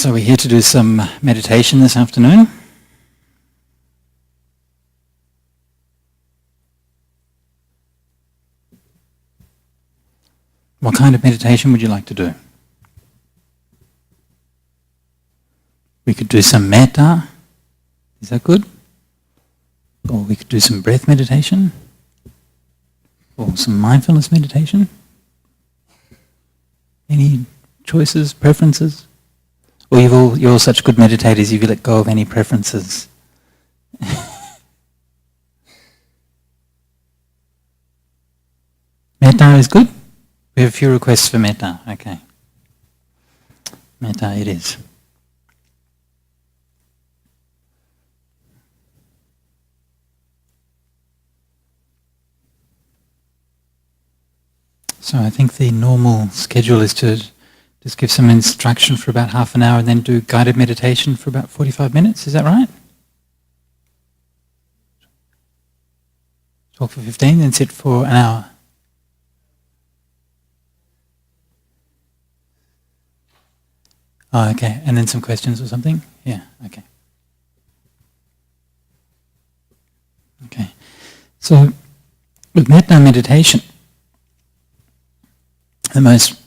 So we're here to do some meditation this afternoon. What kind of meditation would you like to do? We could do some metta. Is that good? Or we could do some breath meditation. Or some mindfulness meditation. Any choices, preferences? Or you're all such good meditators, you've let go of any preferences. Metta is good? We have a few requests for metta. Okay. Metta it is. So I think the normal schedule is to just give some instruction for about half an hour and then do guided meditation for about 45 minutes. Is that right? Talk for 15, then sit for an hour. Oh, okay. And then some questions or something? Yeah, okay. Okay. So with metta meditation, the most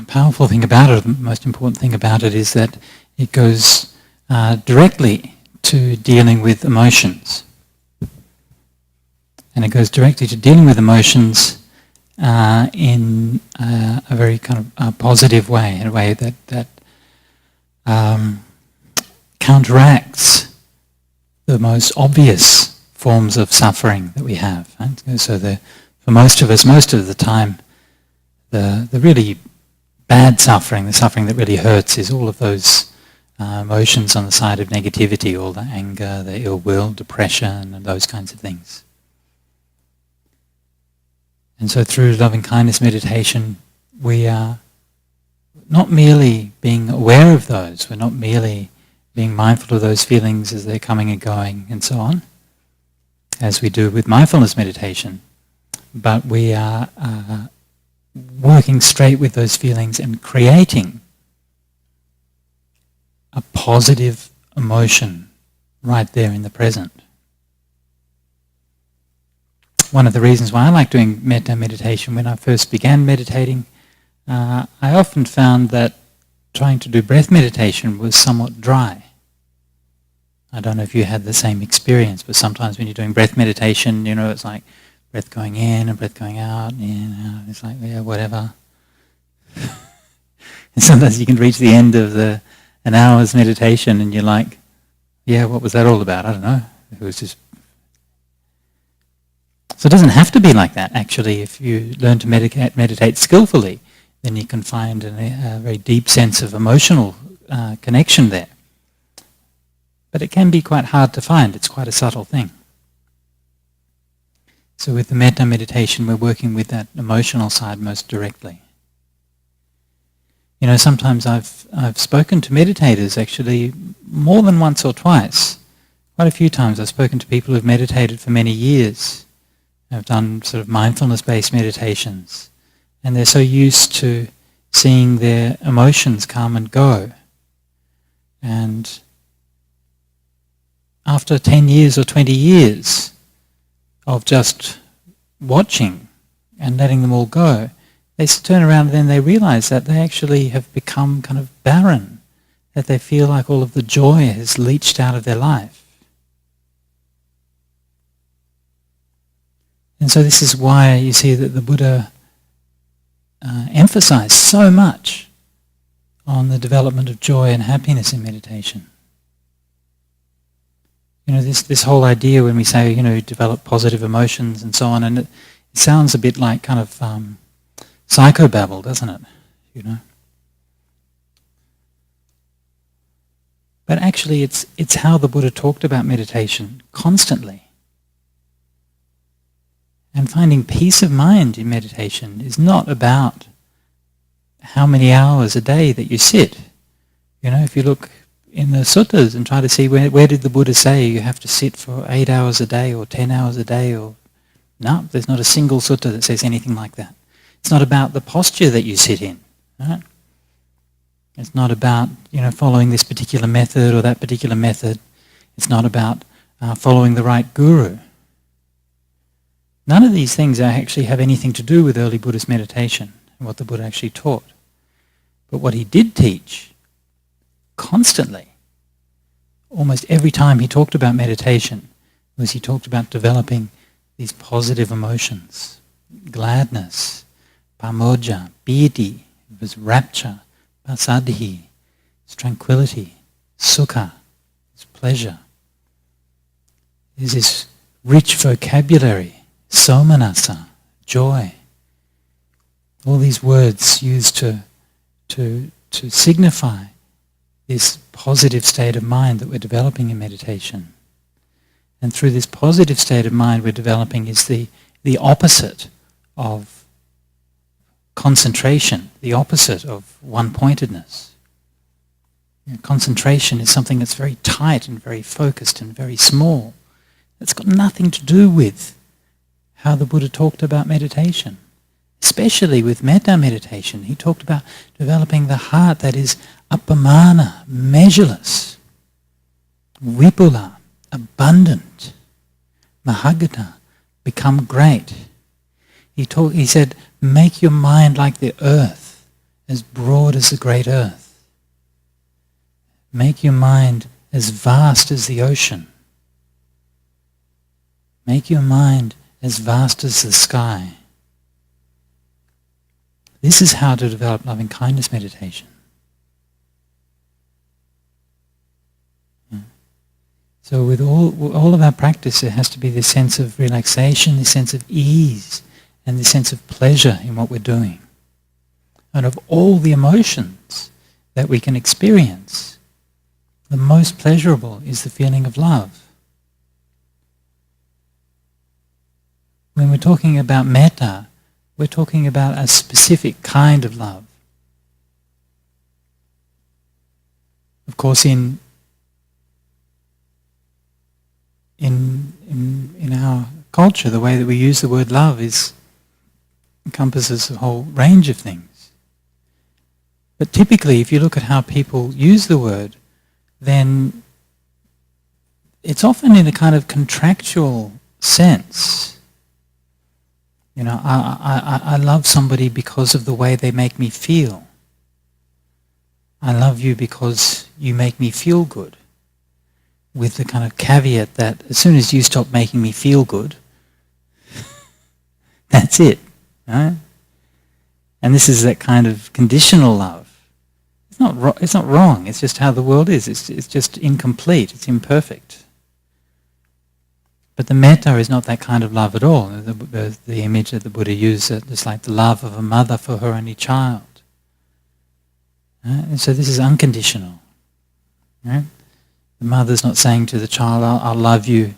powerful thing about it, the most important thing about it is that it goes directly to dealing with emotions. And it goes directly to dealing with emotions in a very kind of positive way, in a way that counteracts the most obvious forms of suffering that we have. Right? So for most of us, most of the time, the really bad suffering, the suffering that really hurts, is all of those emotions on the side of negativity, all the anger, the ill will, depression, and those kinds of things. And so through loving kindness meditation, we are not merely being aware of those, we're not merely being mindful of those feelings as they're coming and going and so on, as we do with mindfulness meditation, but we are working straight with those feelings and creating a positive emotion right there in the present. One of the reasons why I like doing metta meditation, when I first began meditating, I often found that trying to do breath meditation was somewhat dry. I don't know if you had the same experience, but sometimes when you're doing breath meditation, it's like breath going in and breath going out, it's like, yeah, whatever. And sometimes you can reach the end of an hour's meditation and you're like, yeah, what was that all about? I don't know. It was just... So it doesn't have to be like that, actually. If you learn to meditate skillfully, then you can find a very deep sense of emotional connection there. But it can be quite hard to find. It's quite a subtle thing. So with the metta meditation, we're working with that emotional side most directly. Sometimes I've spoken to meditators, actually, more than once or twice. Quite a few times I've spoken to people who've meditated for many years. I've done sort of mindfulness-based meditations. And they're so used to seeing their emotions come and go. And after 10 years or 20 years of just watching and letting them all go, they turn around and then they realize that they actually have become kind of barren, that they feel like all of the joy has leached out of their life. And so this is why you see that the Buddha emphasized so much on the development of joy and happiness in meditation. This whole idea when we say, develop positive emotions and so on, and it sounds a bit like kind of psychobabble, doesn't it? But actually it's how the Buddha talked about meditation constantly. And finding peace of mind in meditation is not about how many hours a day that you sit. If you look in the suttas and try to see where did the Buddha say you have to sit for 8 hours a day or 10 hours a day, or no, there's not a single sutta that says anything like that. It's not about the posture that you sit in. Right? It's not about, following this particular method or that particular method. It's not about following the right guru. None of these things actually have anything to do with early Buddhist meditation and what the Buddha actually taught. But what he did teach constantly, almost every time he talked about meditation, was he talked about developing these positive emotions. Gladness, pamodja, piti, it was rapture, passaddhi, it's tranquility, sukha, it's pleasure. There's this rich vocabulary, somanassa, joy. All these words used to signify this positive state of mind that we're developing in meditation. And through this positive state of mind we're developing is the opposite of concentration, the opposite of one-pointedness. Concentration is something that's very tight and very focused and very small. It's got nothing to do with how the Buddha talked about meditation. Especially with metta meditation, he talked about developing the heart that is appamana, measureless, vipula, abundant, mahagata, become great. He said, make your mind like the earth, as broad as the great earth. Make your mind as vast as the ocean. Make your mind as vast as the sky. This is how to develop loving-kindness meditation. So with all of our practice, there has to be this sense of relaxation, this sense of ease, and this sense of pleasure in what we're doing. And of all the emotions that we can experience, the most pleasurable is the feeling of love. When we're talking about metta, we're talking about a specific kind of love. Of course, in our culture, the way that we use the word love encompasses a whole range of things. But typically, if you look at how people use the word, then it's often in a kind of contractual sense. I love somebody because of the way they make me feel. I love you because you make me feel good. With the kind of caveat that as soon as you stop making me feel good, that's it. Right? And this is that kind of conditional love. It's not wrong. It's just how the world is. It's just incomplete. It's imperfect. But the metta is not that kind of love at all. The image that the Buddha used, it's like the love of a mother for her only child. Right? And so this is unconditional. Right? The mother's not saying to the child, I'll love you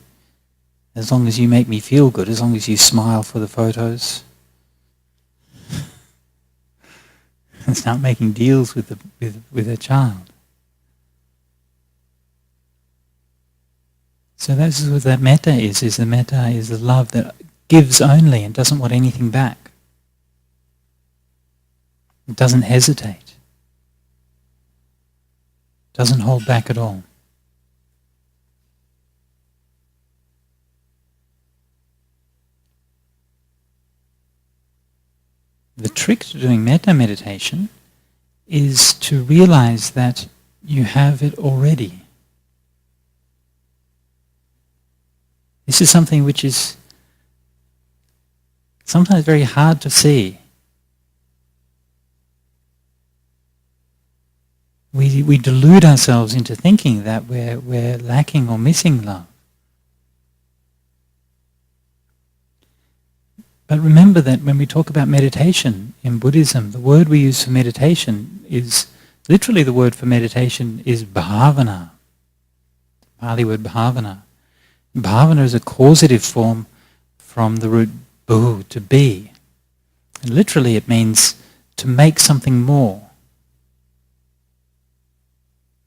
as long as you make me feel good, as long as you smile for the photos. And start making deals with her child. So this is what that metta is the metta is the love that gives only and doesn't want anything back. It doesn't hesitate. Doesn't hold back at all. The trick to doing metta meditation is to realize that you have it already. This is something which is sometimes very hard to see. We delude ourselves into thinking that we're lacking or missing love. But remember that when we talk about meditation in Buddhism, the word we use for meditation is, literally the word for meditation is bhavana. Pali word bhavana. Bhavana is a causative form from the root bhu, to be. And literally it means to make something more.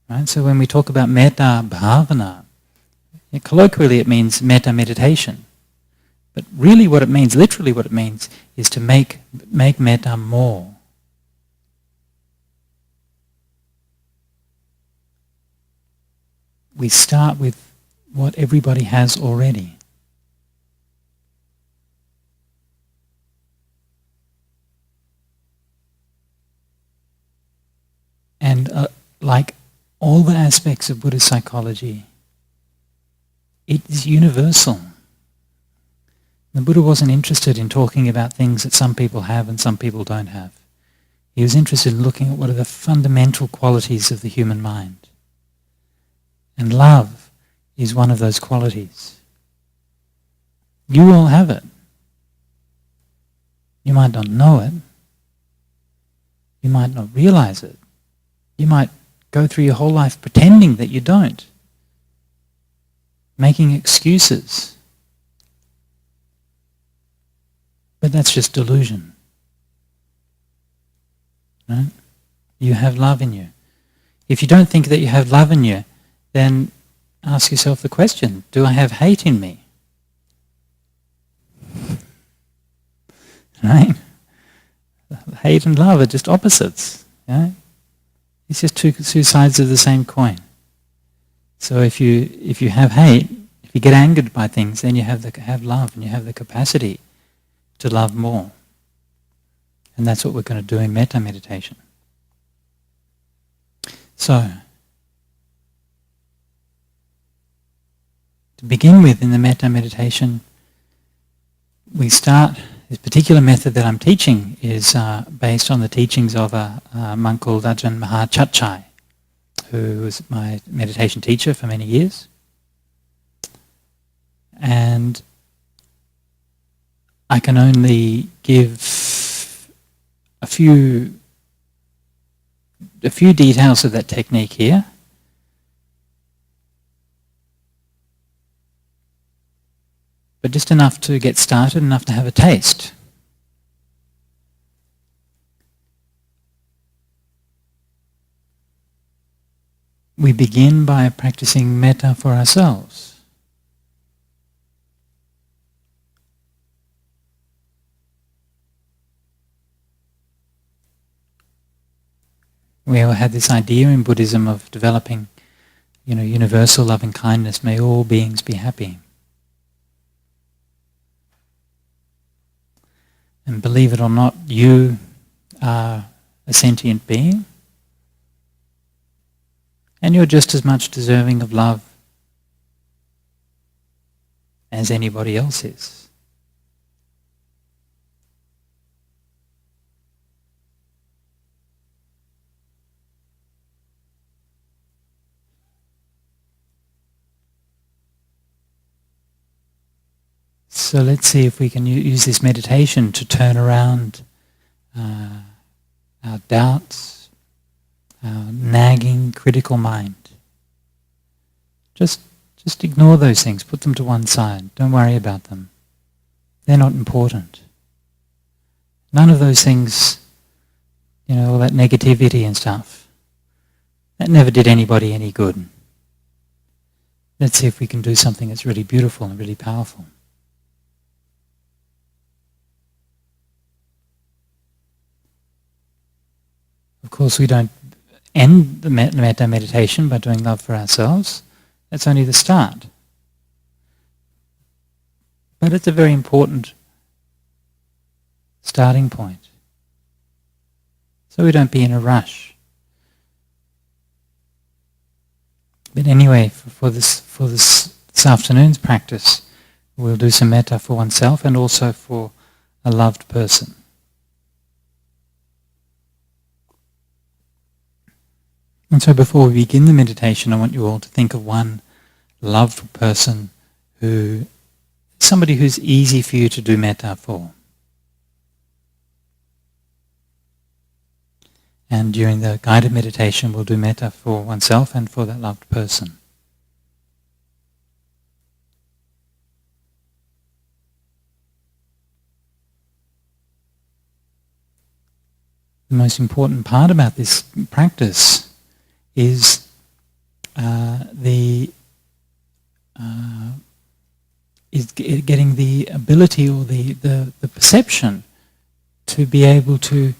Right? So when we talk about metta bhavana, colloquially it means metta meditation. But really what it means, literally what it means, is to make metta more. we start with what everybody has already. And like all the aspects of Buddhist psychology, it is universal. The Buddha wasn't interested in talking about things that some people have and some people don't have. He was interested in looking at what are the fundamental qualities of the human mind. And love is one of those qualities. You all have it. You might not know it. You might not realize it. You might go through your whole life pretending that you don't, making excuses. But that's just delusion. Right? You have love in you. If you don't think that you have love in you, then ask yourself the question, do I have hate in me? Right? Hate and love are just opposites. Right? It's just two sides of the same coin. So if you have hate, if you get angered by things, then you have love and you have the capacity to love more. And that's what we're going to do in metta meditation. So, to begin with in the metta meditation, we start. This particular method that I'm teaching is based on the teachings of a monk called Ajahn Sujato, who was my meditation teacher for many years. And I can only give a few details of that technique here. But just enough to get started, enough to have a taste. We begin by practicing metta for ourselves. We all had this idea in Buddhism of developing, universal loving kindness. May all beings be happy. And believe it or not, you are a sentient being. And you're just as much deserving of love as anybody else is. So let's see if we can use this meditation to turn around our doubts, our nagging, critical mind. Just ignore those things, put them to one side, don't worry about them. They're not important. None of those things, all that negativity and stuff, that never did anybody any good. Let's see if we can do something that's really beautiful and really powerful. Of course, we don't end the metta meditation by doing love for ourselves. That's only the start. But it's a very important starting point. So we don't be in a rush. But anyway, for this afternoon's practice, we'll do some metta for oneself and also for a loved person. And so before we begin the meditation, I want you all to think of one loved person somebody who's easy for you to do metta for. And during the guided meditation, we'll do metta for oneself and for that loved person. The most important part about this practice is getting the ability or the perception to be able to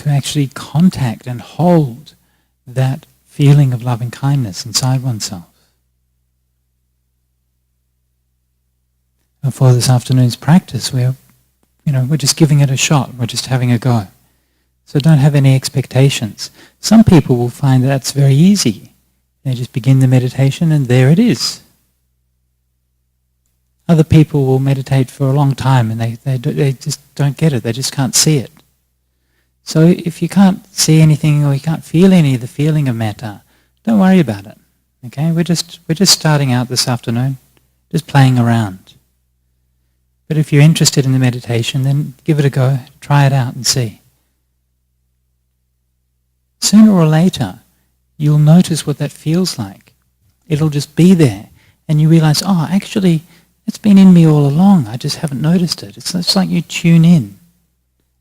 actually contact and hold that feeling of loving kindness inside oneself. for this afternoon's practice. We're just giving it a shot. We're just having a go. So don't have any expectations. Some people will find that's very easy. They just begin the meditation and there it is. Other people will meditate for a long time and they just don't get it. They just can't see it. So if you can't see anything or you can't feel any of the feeling of metta, don't worry about it. Okay, we're just starting out this afternoon, just playing around. But if you're interested in the meditation, then give it a go, try it out and see. Sooner or later, you'll notice what that feels like. It'll just be there, and you realize, oh, actually, it's been in me all along. I just haven't noticed it. It's like you tune in,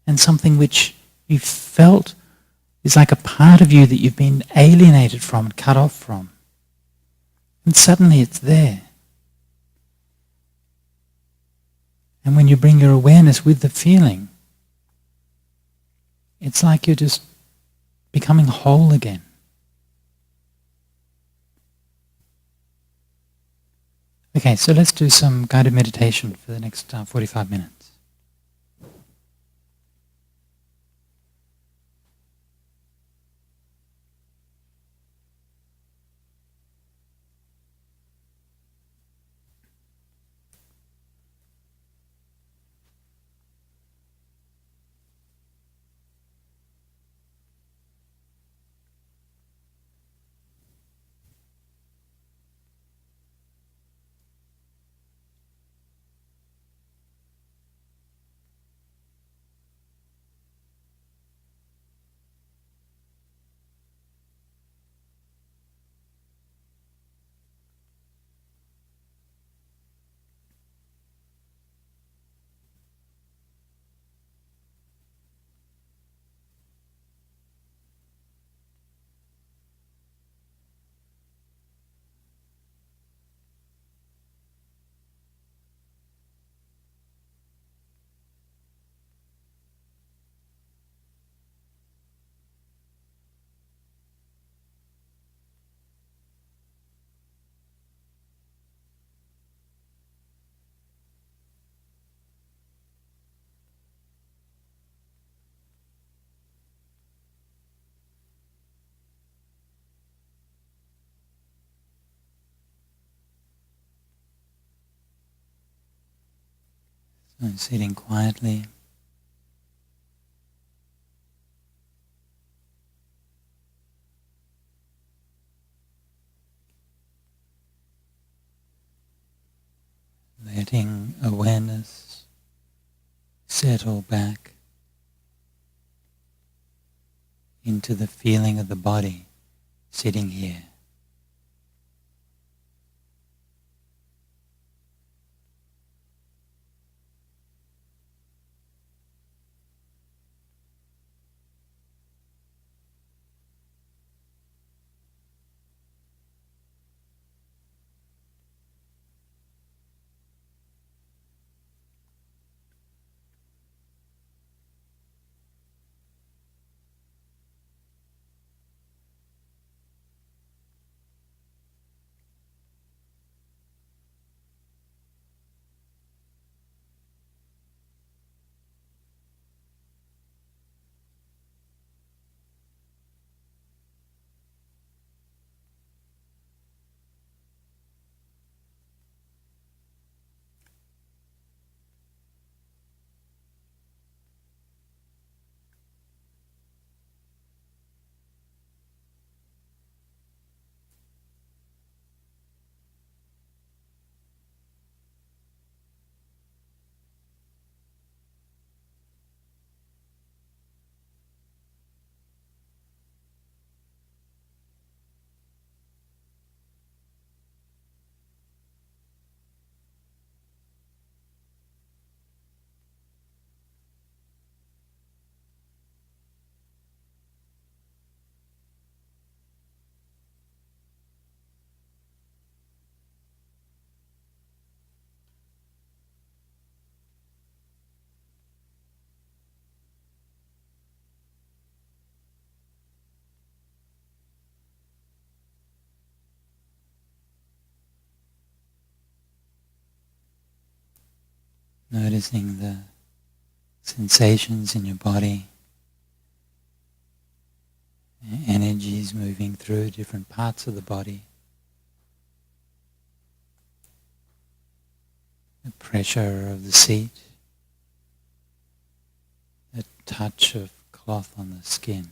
and something which you felt is like a part of you that you've been alienated from and cut off from. And suddenly it's there. And when you bring your awareness with the feeling, it's like you're just becoming whole again. Okay, so let's do some guided meditation for the next 45 minutes. So sitting quietly. Letting awareness settle back into the feeling of the body sitting here. Noticing the sensations in your body, energies moving through different parts of the body, the pressure of the seat, the touch of cloth on the skin.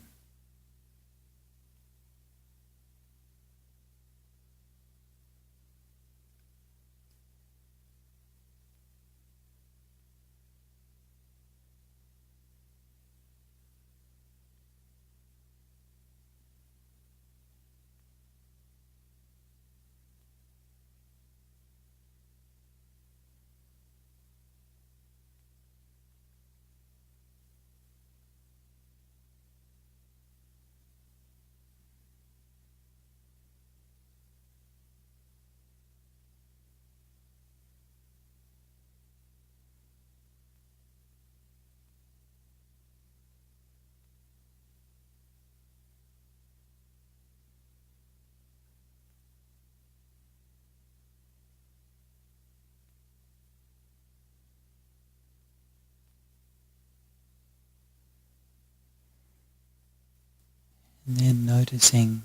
And then noticing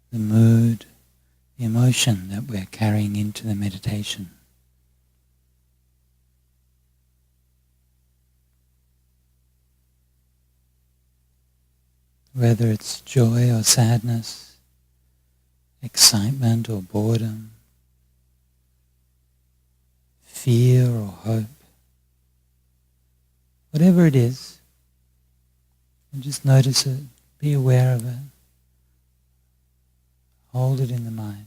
the mood, the emotion that we're carrying into the meditation. Whether it's joy or sadness, excitement or boredom, fear or hope, whatever it is, and just notice it, be aware of it, hold it in the mind.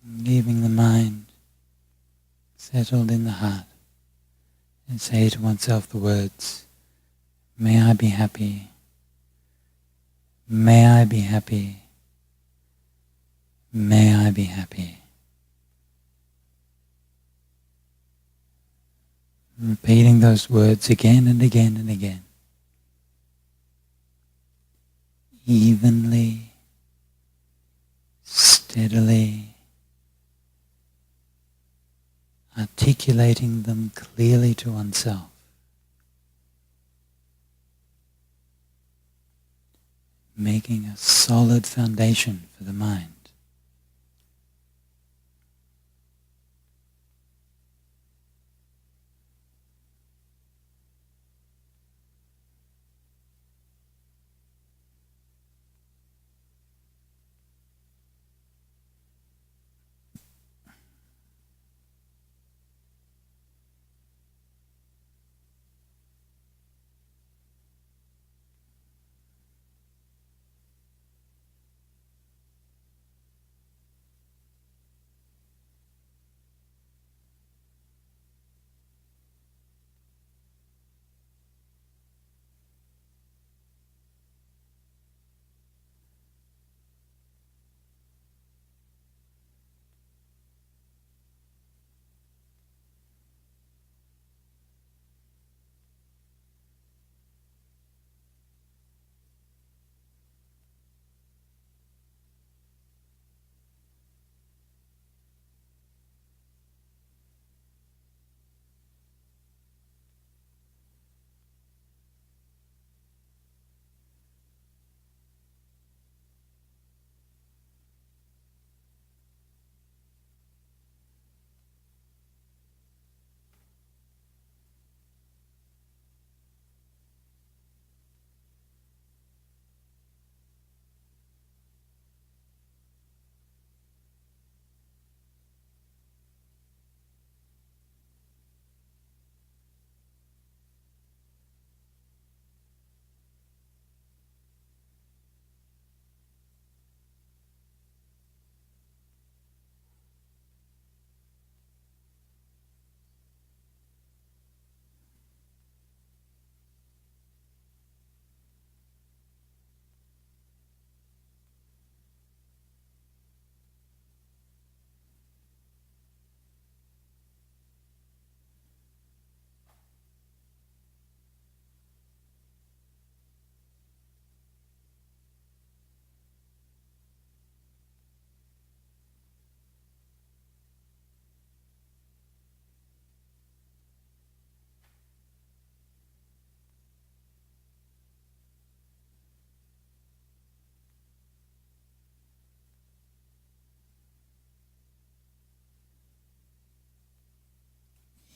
Leaving the mind settled in the heart, and say to oneself the words, may I be happy, may I be happy, may I be happy. Repeating those words again and again and again, evenly, steadily, articulating them clearly to oneself. making a solid foundation for the mind.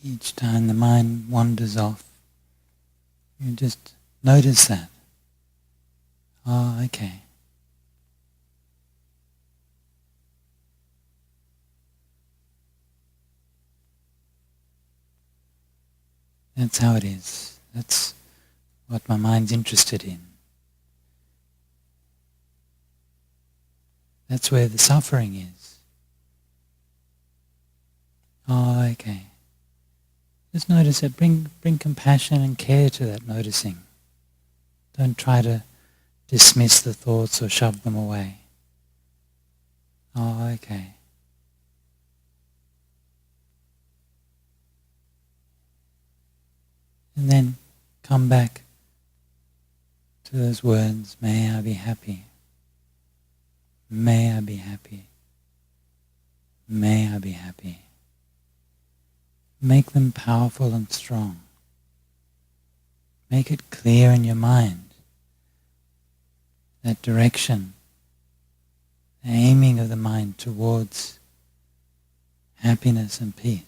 Each time the mind wanders off, you just notice that. Oh, okay. That's how it is. That's what my mind's interested in. That's where the suffering is. Oh, okay. Just notice it. Bring compassion and care to that noticing. Don't try to dismiss the thoughts or shove them away. Oh, okay. And then come back to those words, may I be happy. May I be happy. May I be happy. Make them powerful and strong. Make it clear in your mind that direction, the aiming of the mind towards happiness and peace.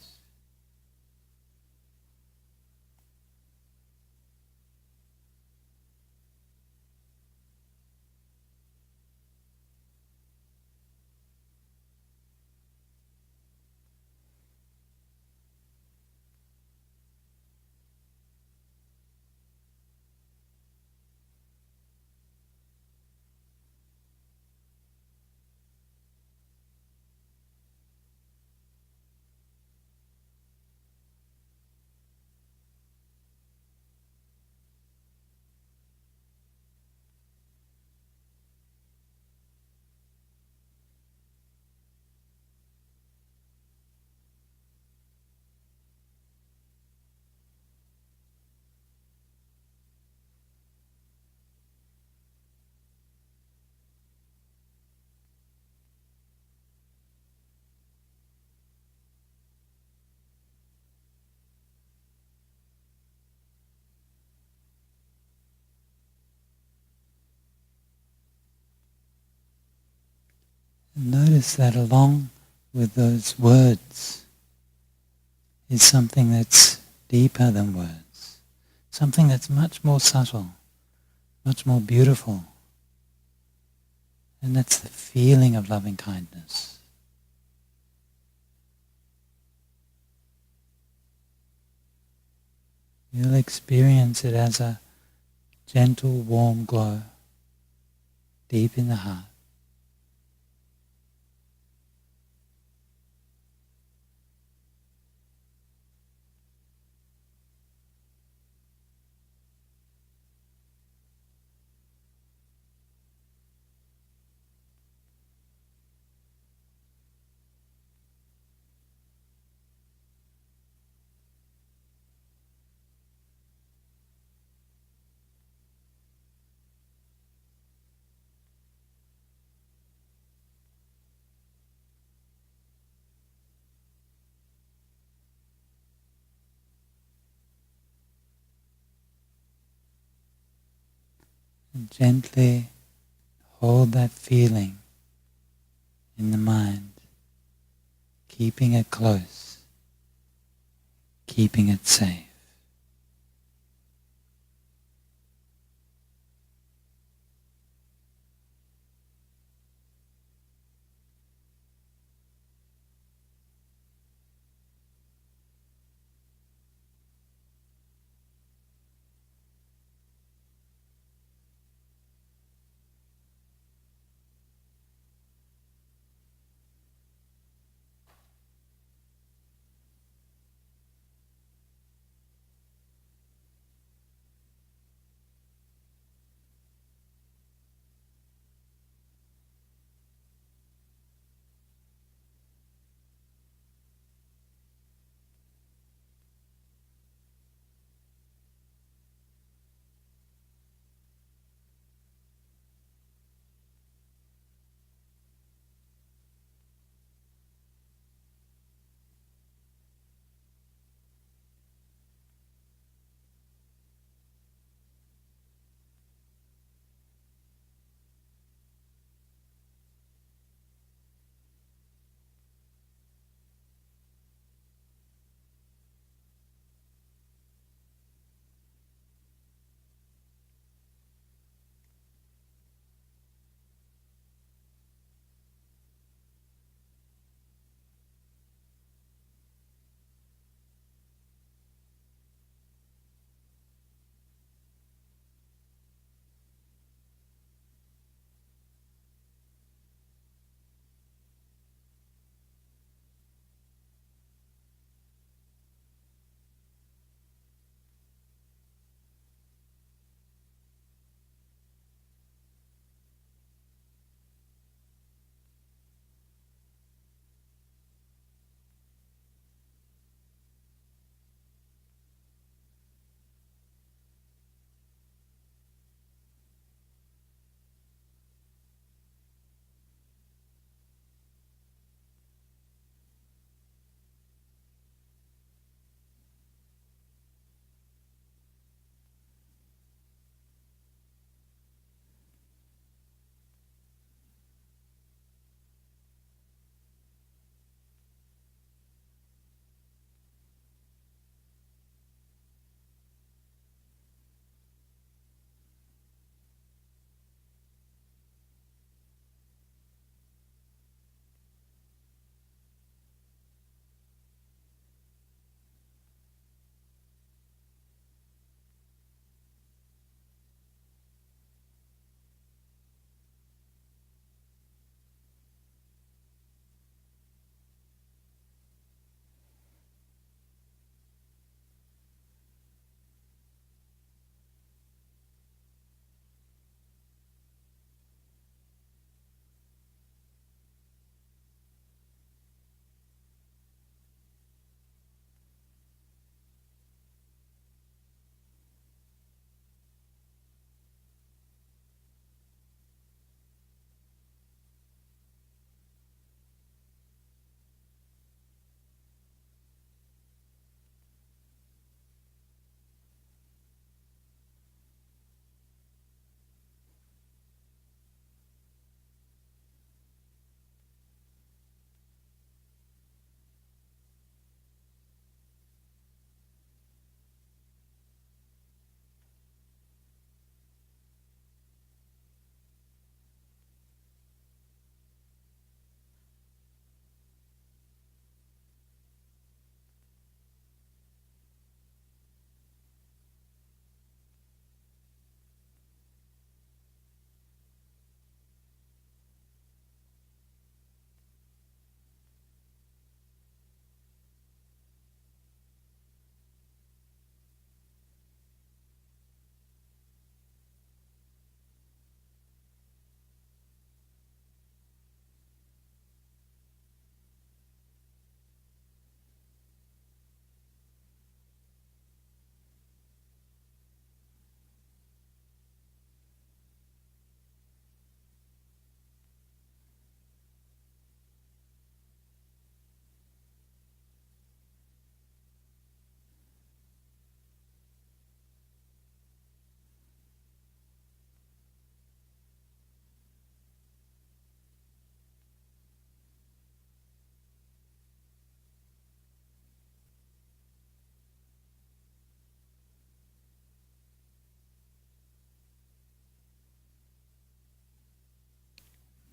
Notice that along with those words is something that's deeper than words, something that's much more subtle, much more beautiful, and that's the feeling of loving kindness. You'll experience it as a gentle, warm glow deep in the heart. And gently hold that feeling in the mind, keeping it close, keeping it safe.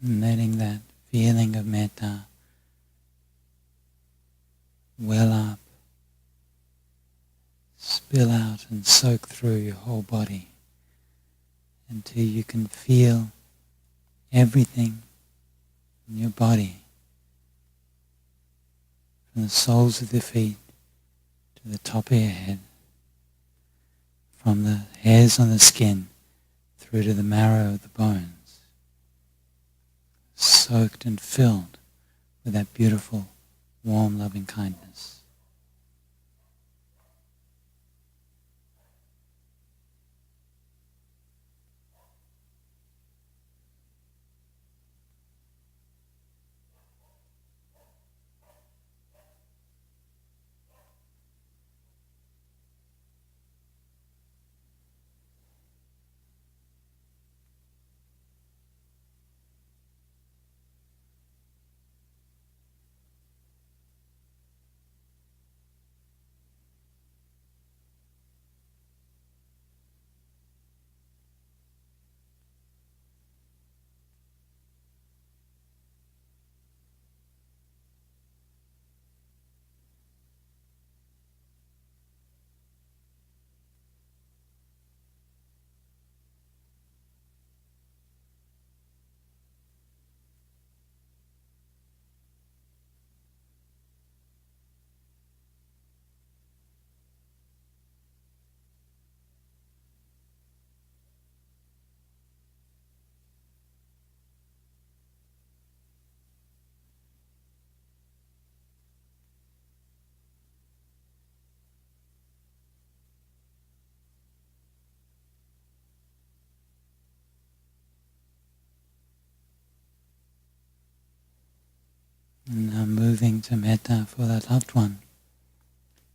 And letting that feeling of metta well up, spill out and soak through your whole body until you can feel everything in your body, from the soles of the feet to the top of your head, from the hairs on the skin through to the marrow of the bones, soaked and filled with that beautiful, warm, loving kindness. And now moving to metta for that loved one,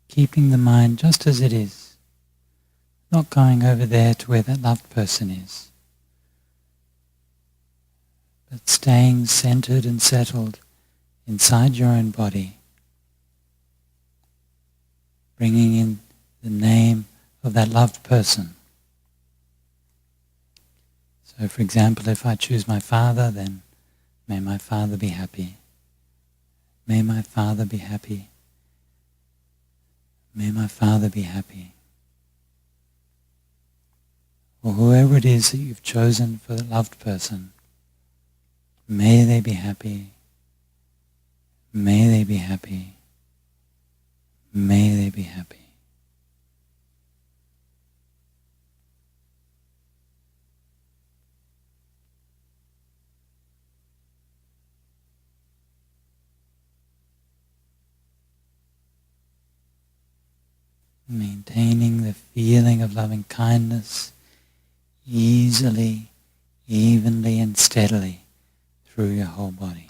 keeping the mind just as it is, not going over there to where that loved person is, but staying centered and settled inside your own body, bringing in the name of that loved person. So for example, if I choose my father, then may my father be happy. May my father be happy. May my father be happy. Or whoever it is that you've chosen for the loved person, may they be happy. May they be happy. May they be happy. Maintaining the feeling of loving kindness easily, evenly and steadily through your whole body.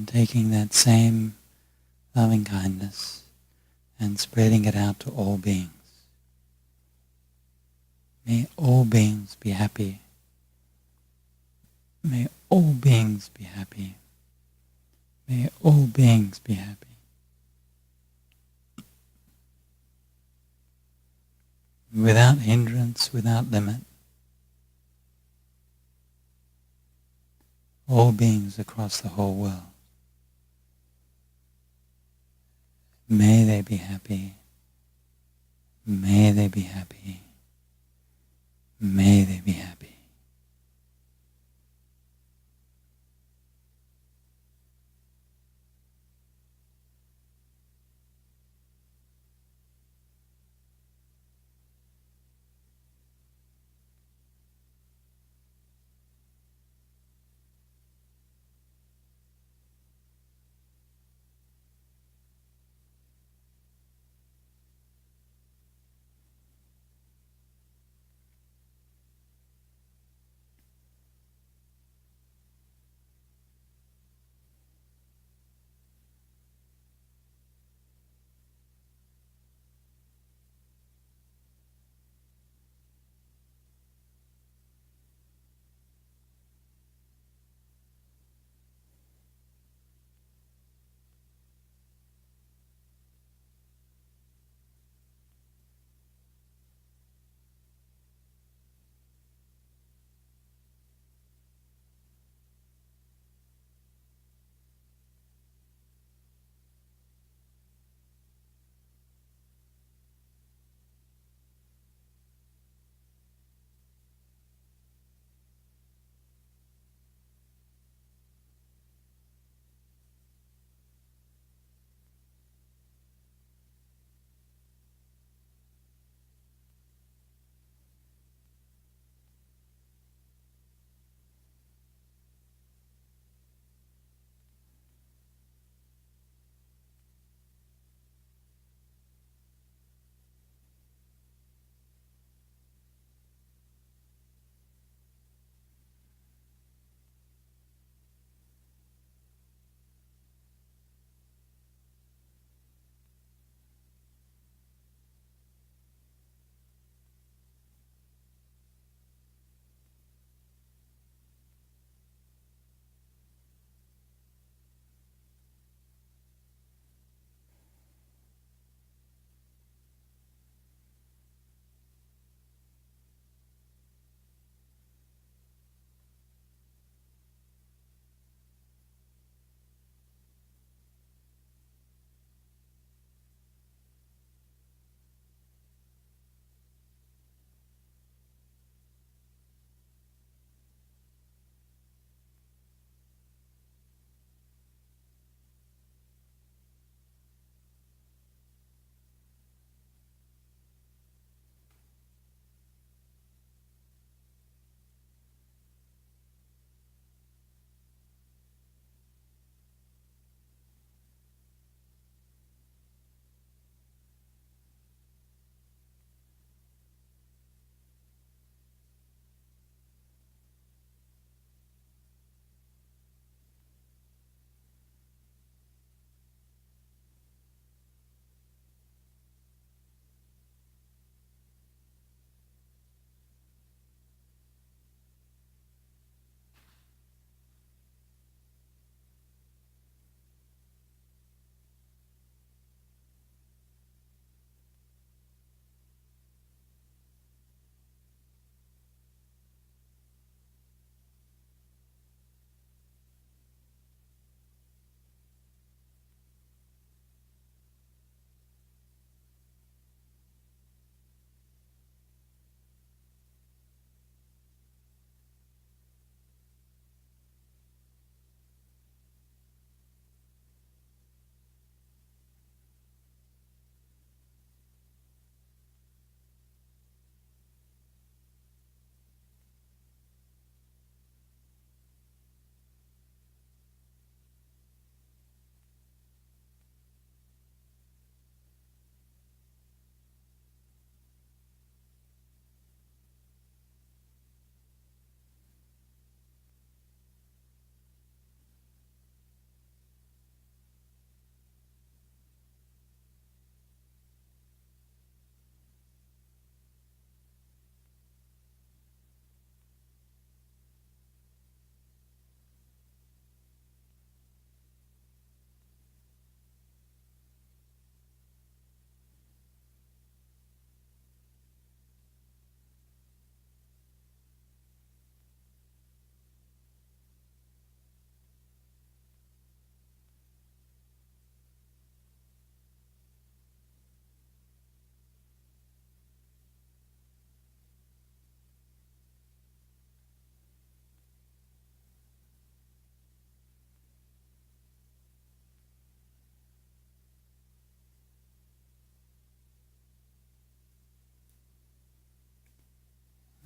taking that same loving kindness and spreading it out to all beings. May all beings be happy. May all beings be happy. May all beings be happy. Without hindrance, without limit. All beings across the whole world. May they be happy. May they be happy. May they be happy.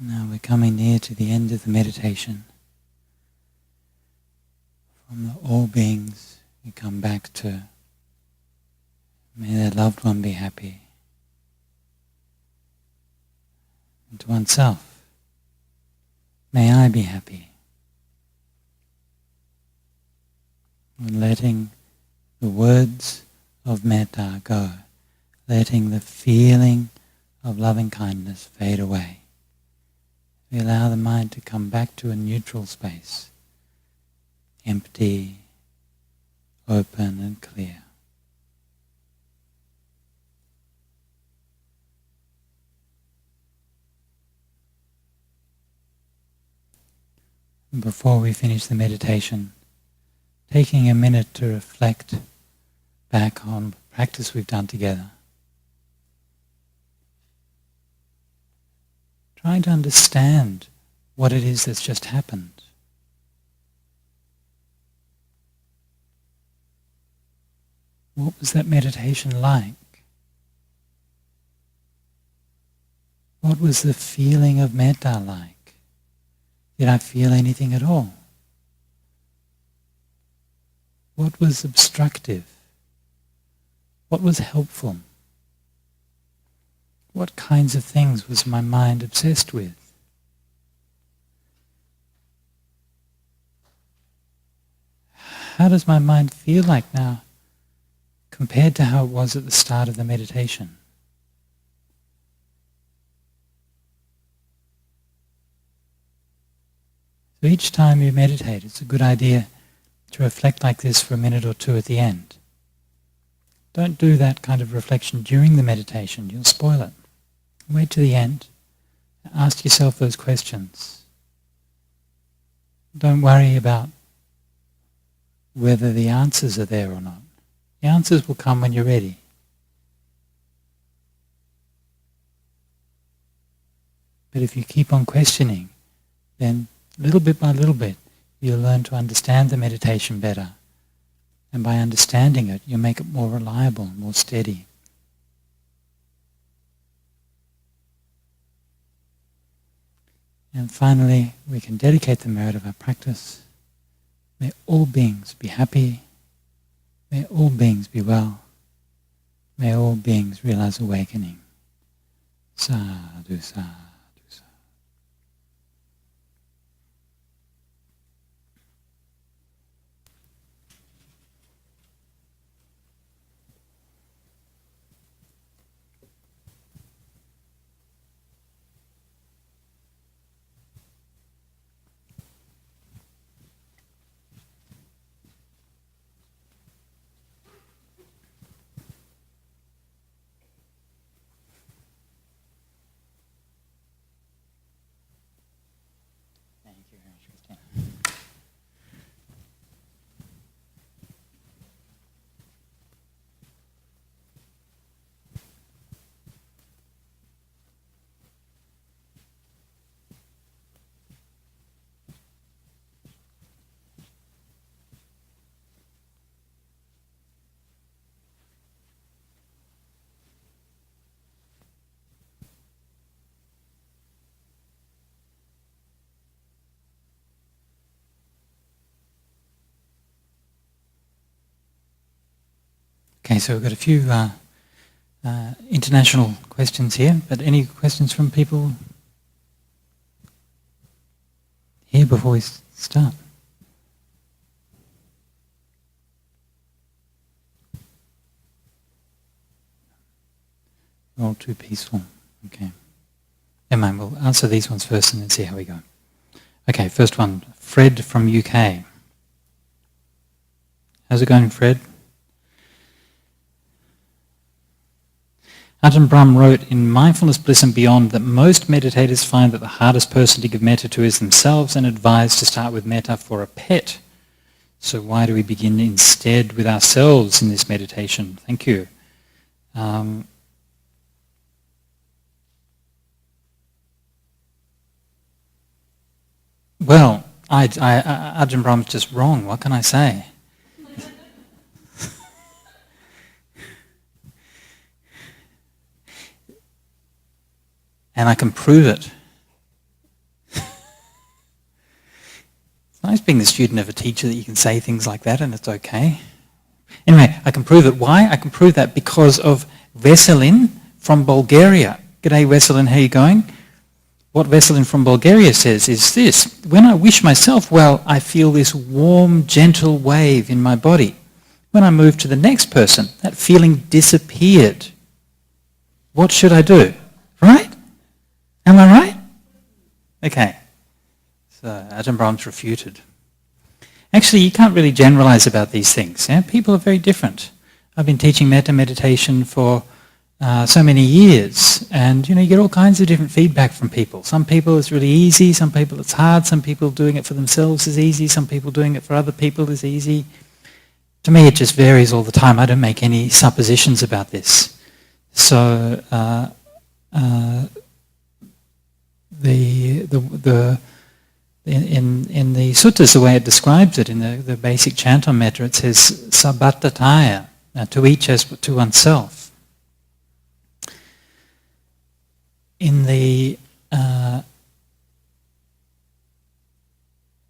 Now we're coming near to the end of the meditation. From the all beings, we come back to may their loved one be happy. And to oneself, may I be happy. And letting the words of metta go, letting the feeling of loving kindness fade away. We allow the mind to come back to a neutral space, empty, open and clear. And before we finish the meditation, taking a minute to reflect back on the practice we've done together. Trying to understand what it is that's just happened. What was that meditation like? What was the feeling of metta like? Did I feel anything at all? What was obstructive? What was helpful? What kinds of things was my mind obsessed with? How does my mind feel like now compared to how it was at the start of the meditation? So each time you meditate, it's a good idea to reflect like this for a minute or two at the end. Don't do that kind of reflection during the meditation, you'll spoil it. Wait to the end. Ask yourself those questions. Don't worry about whether the answers are there or not. The answers will come when you're ready. But if you keep on questioning, then little bit by little bit, you'll learn to understand the meditation better. And by understanding it, you'll make it more reliable, more steady. And finally, we can dedicate the merit of our practice. May all beings be happy. May all beings be well. May all beings realize awakening. Sadhu, sadhu. Okay, so we've got a few international questions here, but any questions from people here before we start? All too peaceful. Okay. Never mind, we'll answer these ones first and then see how we go. Okay, first one, Fred from UK. How's it going, Fred? Ajahn Brahm wrote, in Mindfulness, Bliss and Beyond, that most meditators find that the hardest person to give metta to is themselves and advise to start with metta for a pet. So why do we begin instead with ourselves in this meditation? Thank you. Well, Ajahn Brahm's just wrong. What can I say? And I can prove it nice being the student of a teacher that you can say things like that and it's okay. Anyway, I can prove it. Why? I can prove that because of Veselin from Bulgaria. G'day Veselin, how are you going? What Veselin from Bulgaria says is this: when I wish myself well, I feel this warm, gentle wave in my body. When I move to the next person, that feeling disappeared. What should I do? Right? Am I right? Okay. So Ajahn Brahm's refuted. Actually, you can't really generalize about these things. Yeah? People are very different. I've been teaching metta meditation for so many years, and you get all kinds of different feedback from people. Some people it's really easy, some people it's hard, some people doing it for themselves is easy, some people doing it for other people is easy. To me it just varies all the time. I don't make any suppositions about this. So in the suttas, the way it describes it, in the basic chant on metta, it says sabbattataya, to each as to oneself. In the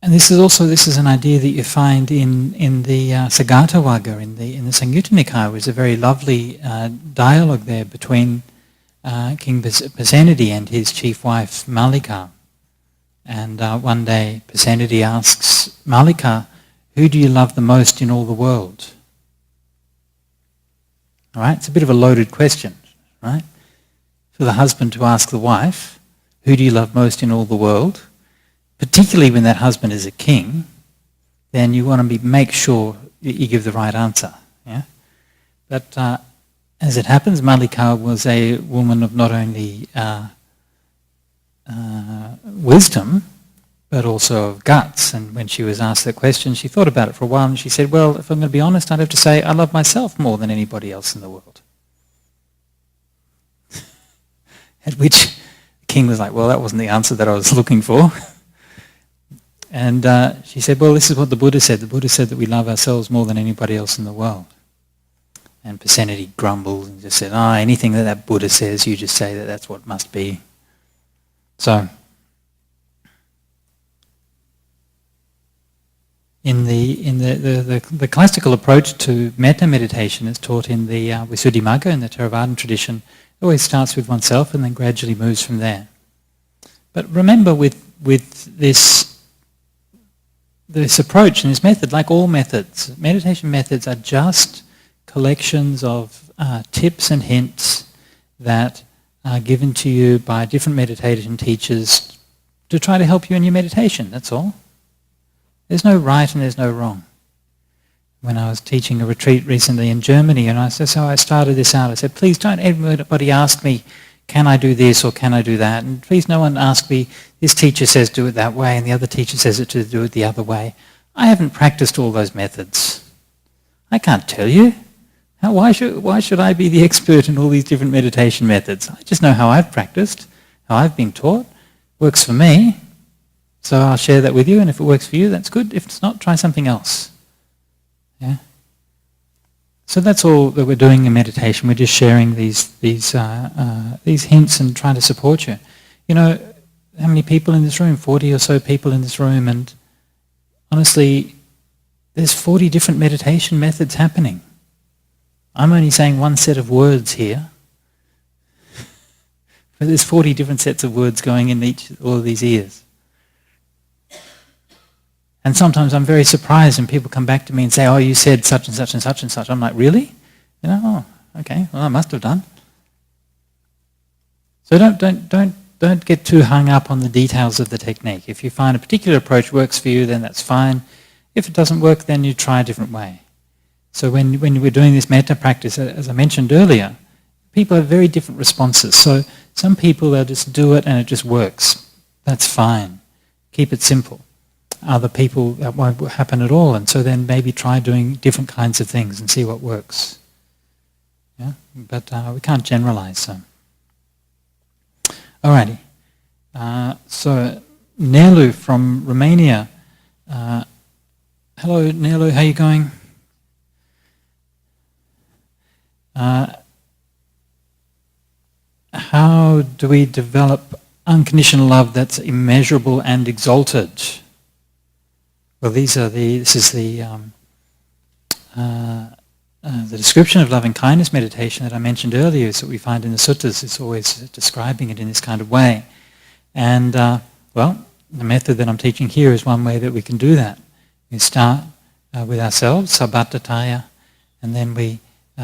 and this is an idea that you find in the Sagata Vagga, in the Samyutta Nikaya. There's a very lovely dialogue there between King Pasenadi and his chief wife Mallika. And one day Pasenadi asks Mallika, "Who do you love the most in all the world?" All right, it's a bit of a loaded question, right? For the husband to ask the wife, "Who do you love most in all the world?" Particularly when that husband is a king, then you want to make sure you give the right answer. Yeah? But as it happens, Mallika was a woman of not only wisdom, but also of guts. And when she was asked that question, she thought about it for a while, and she said, "Well, if I'm going to be honest, I'd have to say I love myself more than anybody else in the world." At which the king was like, "Well, that wasn't the answer that I was looking for." And she said, "Well, this is what the Buddha said. The Buddha said that we love ourselves more than anybody else in the world." And Pasenadi grumbled and just said, anything that Buddha says, you just say that that's what must be. So, in the classical approach to metta meditation is taught in the Visuddhimagga, in the Theravadan tradition, it always starts with oneself and then gradually moves from there. But remember, with this approach and this method, like all methods, meditation methods are just collections of tips and hints that are given to you by different meditation teachers to try to help you in your meditation, that's all. There's no right and there's no wrong. When I was teaching a retreat recently in Germany, and I started this out, I said, "Please don't anybody ask me, can I do this or can I do that? And please no one ask me, this teacher says do it that way and the other teacher says to do it the other way. I haven't practiced all those methods. I can't tell you. Why should I be the expert in all these different meditation methods? I just know how I've practiced, how I've been taught. Works for me. So I'll share that with you, and if it works for you, that's good. If it's not, try something else." Yeah. So that's all that we're doing in meditation. We're just sharing these hints and trying to support you. You know, how many people in this room? 40 or so people in this room, and honestly, there's 40 different meditation methods happening. I'm only saying one set of words here, but there's 40 different sets of words going in all of these ears. And sometimes I'm very surprised when people come back to me and say, "Oh, you said such and such and such and such." I'm like, "Really?" "Oh, okay. Well, I must have done." So don't get too hung up on the details of the technique. If you find a particular approach works for you, then that's fine. If it doesn't work, then you try a different way. So when we're doing this metta practice, as I mentioned earlier, people have very different responses. So some people, they'll just do it and it just works. That's fine. Keep it simple. Other people, that won't happen at all, and so then maybe try doing different kinds of things and see what works. Yeah? But we can't generalize. So. Alrighty. So Nelu from Romania. Hello Nelu, how are you going? How do we develop unconditional love that's immeasurable and exalted? Well, this is the description of loving kindness meditation that I mentioned earlier, is that we find in the suttas. It's always describing it in this kind of way. And, well, the method that I'm teaching here is one way that we can do that. We start with ourselves, sabbatataya, and then we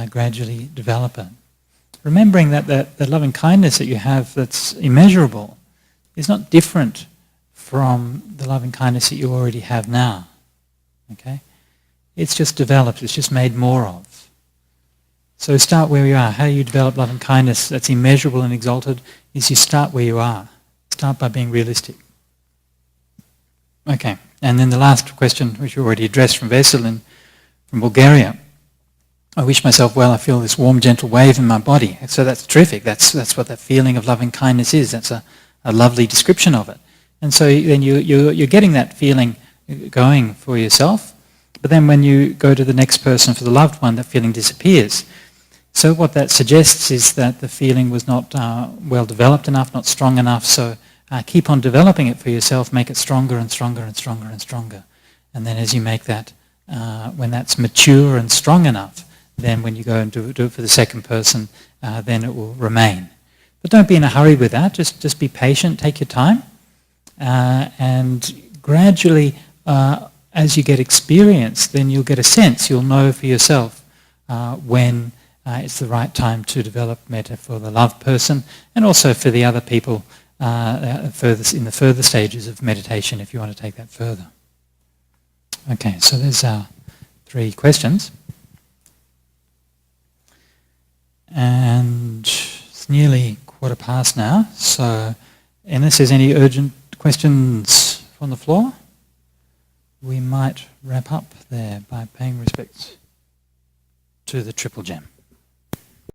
gradually develop it. Remembering that loving kindness that you have that's immeasurable is not different from the loving kindness that you already have now. Okay? It's just developed, it's just made more of. So start where you are. How you develop loving kindness that's immeasurable and exalted is you start where you are. Start by being realistic. Okay, and then the last question, which you already addressed from Veselin, from Bulgaria. I wish myself well, I feel this warm, gentle wave in my body. So that's terrific. That's what that feeling of loving kindness is. That's a lovely description of it. And so then you're getting that feeling going for yourself, but then when you go to the next person, for the loved one, that feeling disappears. So what that suggests is that the feeling was not well developed enough, not strong enough, so keep on developing it for yourself, make it stronger and stronger and stronger and stronger. And then as you make that, when that's mature and strong enough, then when you go and do it for the second person, then it will remain. But don't be in a hurry with that, just be patient, take your time, and gradually, as you get experience, then you'll get a sense, you'll know for yourself when it's the right time to develop metta for the loved person, and also for the other people in the further stages of meditation, if you want to take that further. Okay, so there's our 3 questions. And it's nearly 1:15 now, so unless there's any urgent questions from the floor, we might wrap up there by paying respects to the Triple Gem.